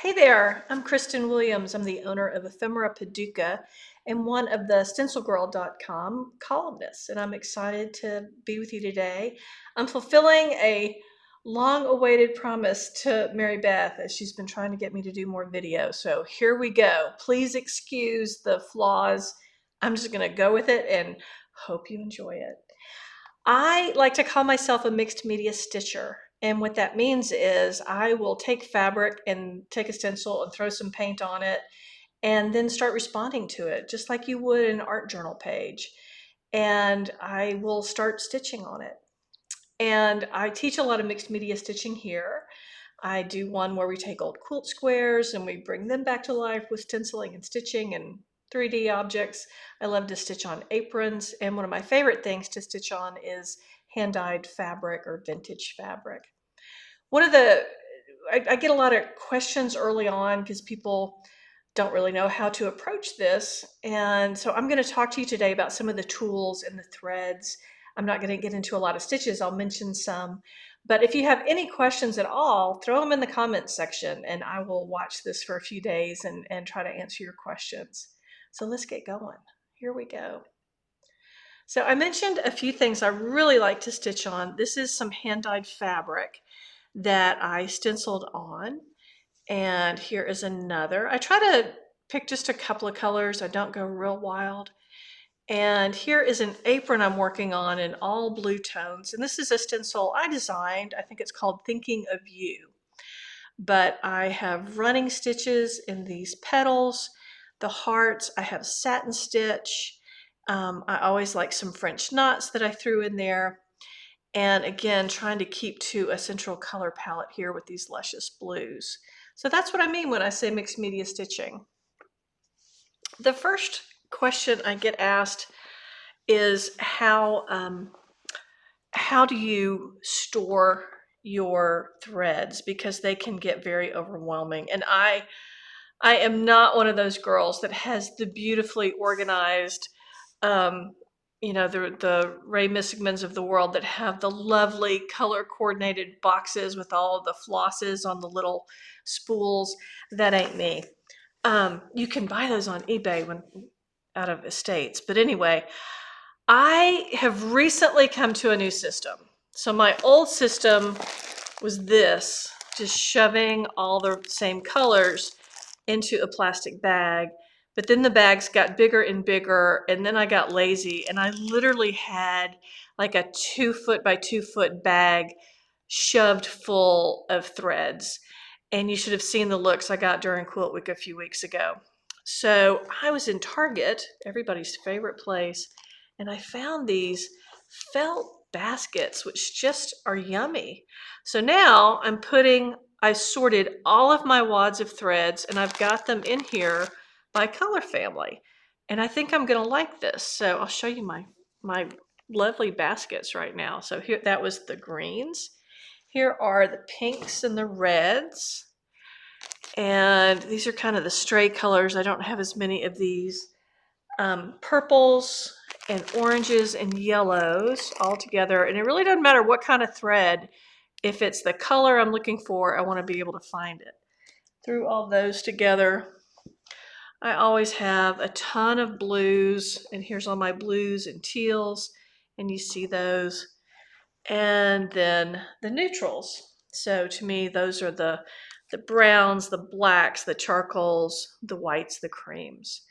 Hey there, I'm Kristen Williams. I'm the owner of Ephemera Paducah and one of the StencilGirl.com columnists, and I'm excited to be with you today. I'm fulfilling a long-awaited promise to Mary Beth as she's been trying to get me to do more video. So here we go. Please excuse the flaws. I'm just going to go with it and hope you enjoy it. I like to call myself a mixed media stitcher. And what that means is I will take fabric and take a stencil and throw some paint on it and then start responding to it, just like you would an art journal page. And I will start stitching on it. And I teach a lot of mixed media stitching here. I do one where we take old quilt squares and we bring them back to life with stenciling and stitching and 3D objects. I love to stitch on aprons, and one of my favorite things to stitch on is hand-dyed fabric or vintage fabric. One of the, I get a lot of questions early on because people don't really know how to approach this. And so I'm going to talk to you today about some of the tools and the threads. I'm not going to get into a lot of stitches. I'll mention some. But if you have any questions at all, throw them in the comments section and I will watch this for a few days and try to answer your questions. So let's get going. Here we go. So I mentioned a few things I really like to stitch on. This is some hand-dyed fabric that I stenciled on. And here is another. I try to pick just a couple of colors. I don't go real wild. And here is an apron I'm working on in all blue tones. And this is a stencil I designed. I think it's called Thinking of You. But I have running stitches in these petals, the hearts. I have satin stitch. I always like some French knots that I threw in there. And again, trying to keep to a central color palette here with these luscious blues. So that's what I mean when I say mixed media stitching. The first question I get asked is how do you store your threads, because they can get very overwhelming. And I am not one of those girls that has the beautifully organized the Ray Missigmans of the world that have the lovely color coordinated boxes with all the flosses on the little spools. That ain't me. You can buy those on eBay when out of estates. But anyway, I have recently come to a new system. So my old system was this, just shoving all the same colors into a plastic bag. But then the bags got bigger and bigger, and then I got lazy, and I literally had like a 2-foot by 2-foot bag shoved full of threads. And you should have seen the looks I got during Quilt Week a few weeks ago. So I was in Target, everybody's favorite place, and I found these felt baskets, which just are yummy. So now I sorted all of my wads of threads and I've got them in here by color family. And I think I'm gonna like this. So I'll show you my lovely baskets right now. So here, that was the greens. Here are the pinks and the reds. And these are kind of the stray colors. I don't have as many of these. Purples and oranges and yellows all together. And it really doesn't matter what kind of thread. If it's the color I'm looking for, I want to be able to find it. Threw all those together. I always have a ton of blues, and here's all my blues and teals, and you see those. And then the neutrals. So to me, those are the browns, the blacks, the charcoals, the whites, the creams.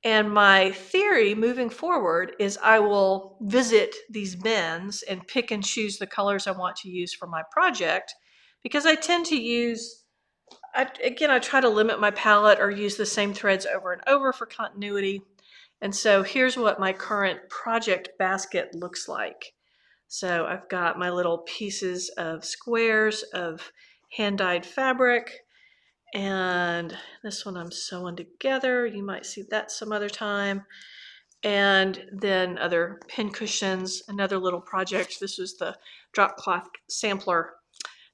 And my theory moving forward is I will visit these bins and pick and choose the colors I want to use for my project, because I tend to use, I try to limit my palette or use the same threads over and over for continuity. And so here's what my current project basket looks like. So I've got my little pieces of squares of hand-dyed fabric. And this one I'm sewing together. You might see that some other time. And then other pin cushions, another little project. This was the drop cloth sampler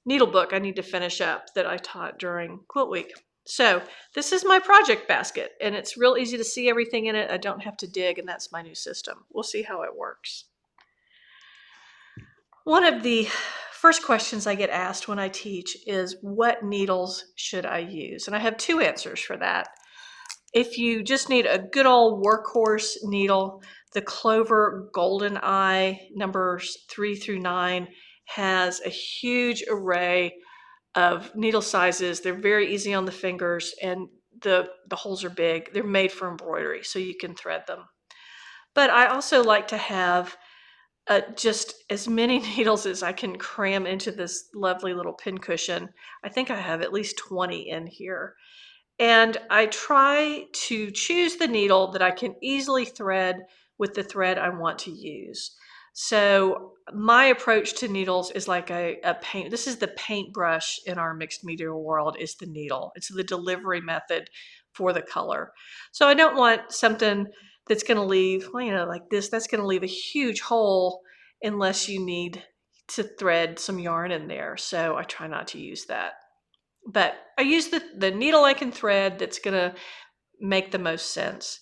needle book I need to finish up that I taught during Quilt Week. So this is my project basket, and it's real easy to see everything in it. I don't have to dig, and that's my new system. We'll see how it works. One of the first questions I get asked when I teach is, what needles should I use? And I have two answers for that. If you just need a good old workhorse needle, the Clover Golden Eye numbers 3 through 9 has a huge array of needle sizes. They're very easy on the fingers, and the holes are big. They're made for embroidery, so you can thread them. But I also like to have just as many needles as I can cram into this lovely little pincushion. I think I have at least 20 in here. And I try to choose the needle that I can easily thread with the thread I want to use. So my approach to needles is like a paint. This is the paintbrush in our mixed media world, is the needle. It's the delivery method for the color. So I don't want something that's going to leave, well, like this, that's going to leave a huge hole unless you need to thread some yarn in there. So I try not to use that. But I use the needle I can thread that's going to make the most sense.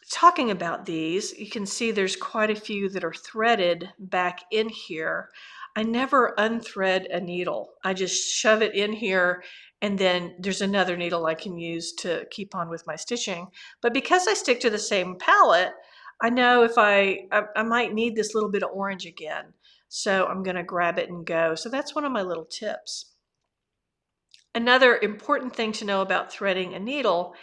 Talking about these, you can see there's quite a few that are threaded back in here. I never unthread a needle. I just shove it in here, and then there's another needle I can use to keep on with my stitching. But because I stick to the same palette, I know if I might need this little bit of orange again. So I'm going to grab it and go. So that's one of my little tips. Another important thing to know about threading a needle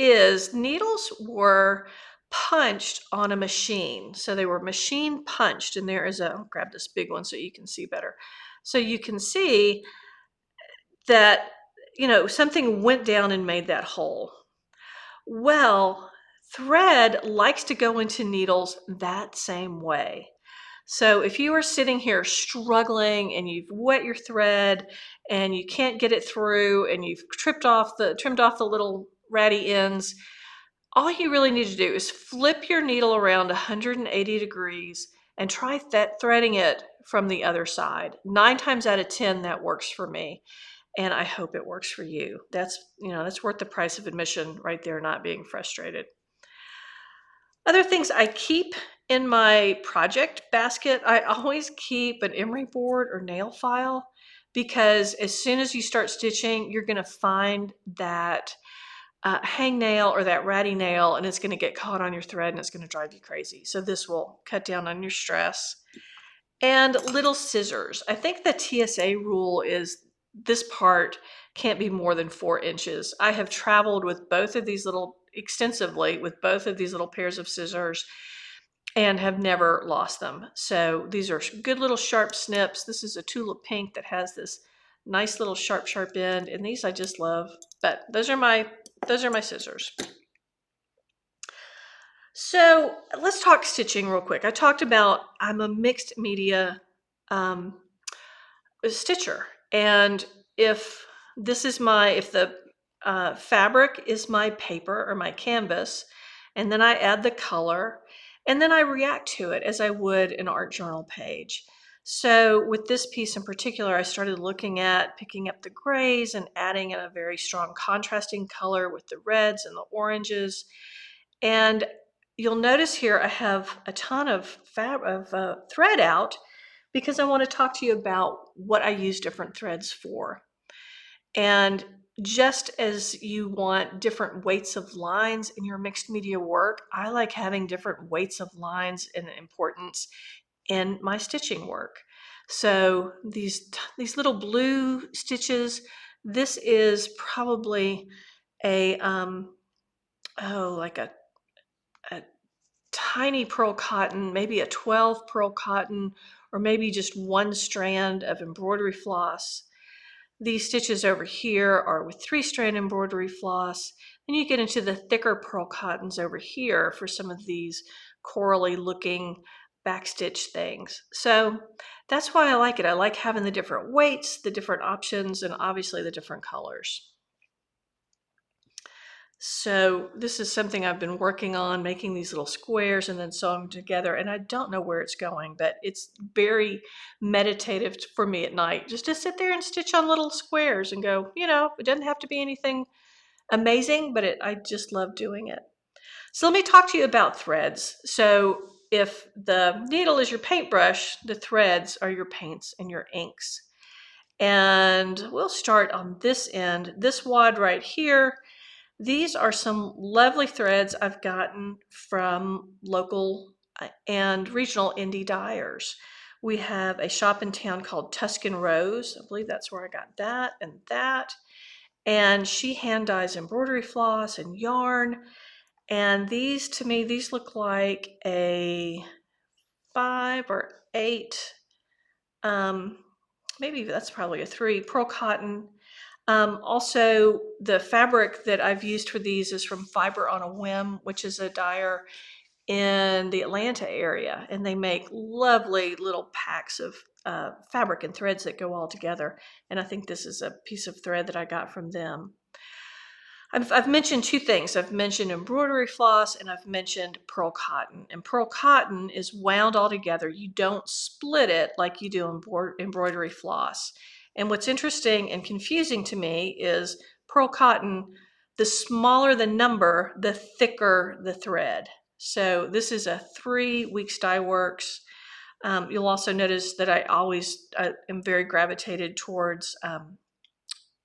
is needles were punched on a machine. So they were machine punched, and there is I'll grab this big one so you can see better. So you can see that, something went down and made that hole. Well, thread likes to go into needles that same way. So if you are sitting here struggling and you've wet your thread and you can't get it through and you've trimmed off the little ratty ends, all you really need to do is flip your needle around 180 degrees and try threading it from the other side. 9 times out of 10, that works for me, and I hope it works for you. That's worth the price of admission right there, not being frustrated. Other things I keep in my project basket, I always keep an emery board or nail file, because as soon as you start stitching, you're going to find that hangnail or that ratty nail, and it's going to get caught on your thread and it's going to drive you crazy. So this will cut down on your stress. And little scissors. I think the TSA rule is this part can't be more than 4 inches. I have traveled with both of these extensively with both of these little pairs of scissors and have never lost them. So these are good little sharp snips. This is a tulip pink that has this nice little sharp end, and these I just love. But those are my scissors. So let's talk stitching real quick. I talked about I'm a mixed media stitcher, and if the fabric is my paper or my canvas, and then I add the color, and then I react to it as I would an art journal page. So with this piece in particular, I started looking at picking up the grays and adding in a very strong contrasting color with the reds and the oranges. And you'll notice here I have a ton of thread out, because I want to talk to you about what I use different threads for. And just as you want different weights of lines in your mixed media work, I like having different weights of lines and importance in my stitching work. So these little blue stitches, this is probably a like a tiny pearl cotton, maybe a 12 pearl cotton, or maybe just one strand of embroidery floss. These stitches over here are with 3-strand embroidery floss. And you get into the thicker pearl cottons over here for some of these corally looking backstitch things. So that's why I like it. I like having the different weights, the different options, and obviously the different colors. So this is something I've been working on, making these little squares and then sewing them together. And I don't know where it's going, but it's very meditative for me at night, just to sit there and stitch on little squares and go, it doesn't have to be anything amazing, but I just love doing it. So let me talk to you about threads. So if the needle is your paintbrush, the threads are your paints and your inks. And we'll start on this end. This wad right here, these are some lovely threads I've gotten from local and regional indie dyers. We have a shop in town called Tuscan Rose. I believe that's where I got that and that. And she hand dyes embroidery floss and yarn. And these, to me, these look like a 5 or 8, maybe that's probably a 3, pearl cotton. Also, the fabric that I've used for these is from Fiber on a Whim, which is a dyer in the Atlanta area, and they make lovely little packs of fabric and threads that go all together. And I think this is a piece of thread that I got from them. I've mentioned 2 things. I've mentioned embroidery floss and I've mentioned pearl cotton. And pearl cotton is wound all together. You don't split it like you do embroidery floss. And what's interesting and confusing to me is pearl cotton, the smaller the number, the thicker the thread. So this is a 3 Weeks Dye Works. You'll also notice that I am very gravitated towards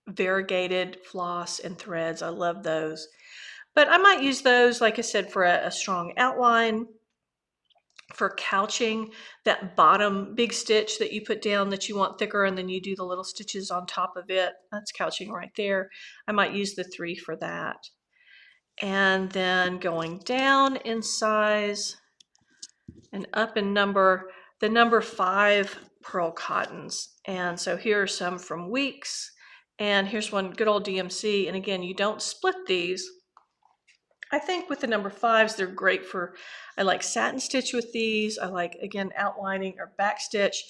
variegated floss and threads. I love those. But I might use those, like I said, for a strong outline, for couching, that bottom big stitch that you put down that you want thicker, and then you do the little stitches on top of it. That's couching right there. I might use the 3 for that. And then going down in size and up in number, the number 5 pearl cottons. And so here are some from Weeks. And here's one good old DMC. And again, you don't split these. I think with the number 5s, they're great for, I like satin stitch with these. I like, again, outlining or back stitch.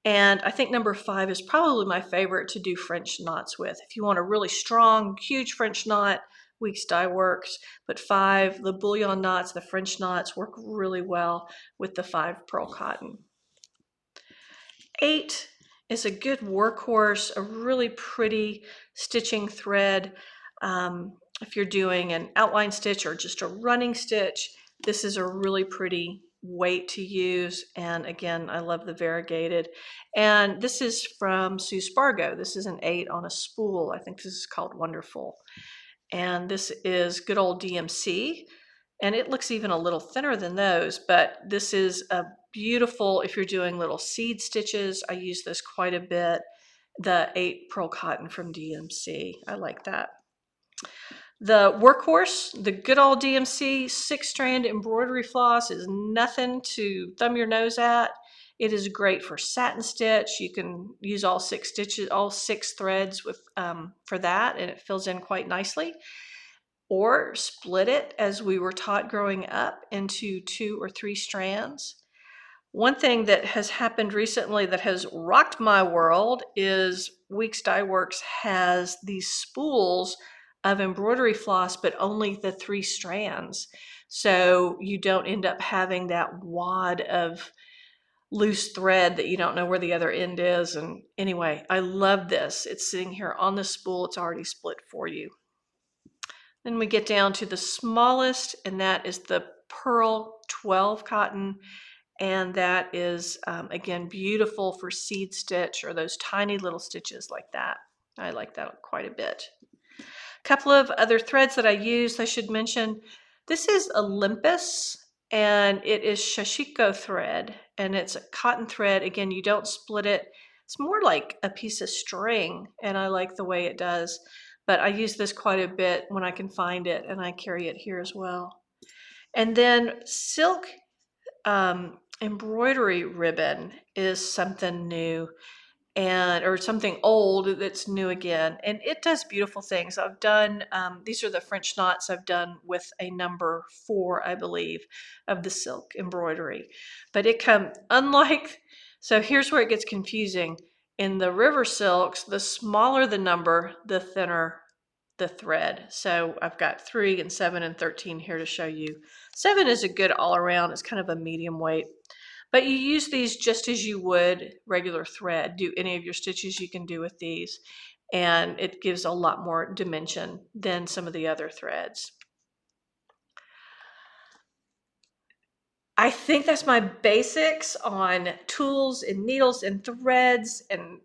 And I think number 5 is probably my favorite to do French knots with. If you want a really strong, huge French knot, Weeks Dye Works. But 5, the bullion knots, the French knots work really well with the 5 pearl cotton. 8 is a good workhorse, a really pretty stitching thread. If you're doing an outline stitch or just a running stitch, this is a really pretty weight to use. And again, I love the variegated. And this is from Sue Spargo. This is an 8 on a spool. I think this is called Wonderful. And this is good old DMC. And it looks even a little thinner than those, but this is a beautiful, if you're doing little seed stitches, I use this quite a bit. The 8 pearl cotton from DMC. I like that. The workhorse, the good old DMC 6-strand embroidery floss, is nothing to thumb your nose at. It is great for satin stitch. You can use all 6 stitches, all 6 threads with for that, and it fills in quite nicely. Or split it, as we were taught growing up, into 2 or 3 strands. One thing that has happened recently that has rocked my world is Weeks Dye Works has these spools of embroidery floss, but only the 3 strands. So you don't end up having that wad of loose thread that you don't know where the other end is. And anyway, I love this. It's sitting here on the spool. It's already split for you. Then we get down to the smallest, and that is the Pearl 12 cotton. And that is, again, beautiful for seed stitch or those tiny little stitches like that. I like that quite a bit. A couple of other threads that I use, I should mention. This is Olympus, and it is Shashiko thread, and it's a cotton thread. Again, you don't split it. It's more like a piece of string, and I like the way it does. But I use this quite a bit when I can find it, and I carry it here as well. And then silk embroidery ribbon is something new, or something old that's new again, and it does beautiful things. I've done, these are the French knots I've done with a number 4, I believe, of the silk embroidery. But it so here's where it gets confusing. In the river silks, the smaller the number, the thinner the thread. So I've got 3 and 7 and 13 here to show you. 7 is a good all around. It's kind of a medium weight. But you use these just as you would regular thread. Do any of your stitches you can do with these. And it gives a lot more dimension than some of the other threads. I think that's my basics on tools and needles and threads and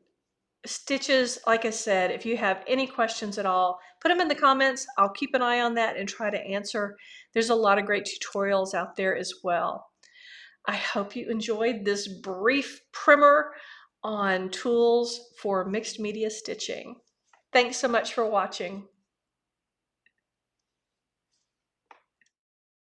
stitches. Like I said, if you have any questions at all, put them in the comments. I'll keep an eye on that and try to answer. There's a lot of great tutorials out there as well. I hope you enjoyed this brief primer on tools for mixed media stitching. Thanks so much for watching.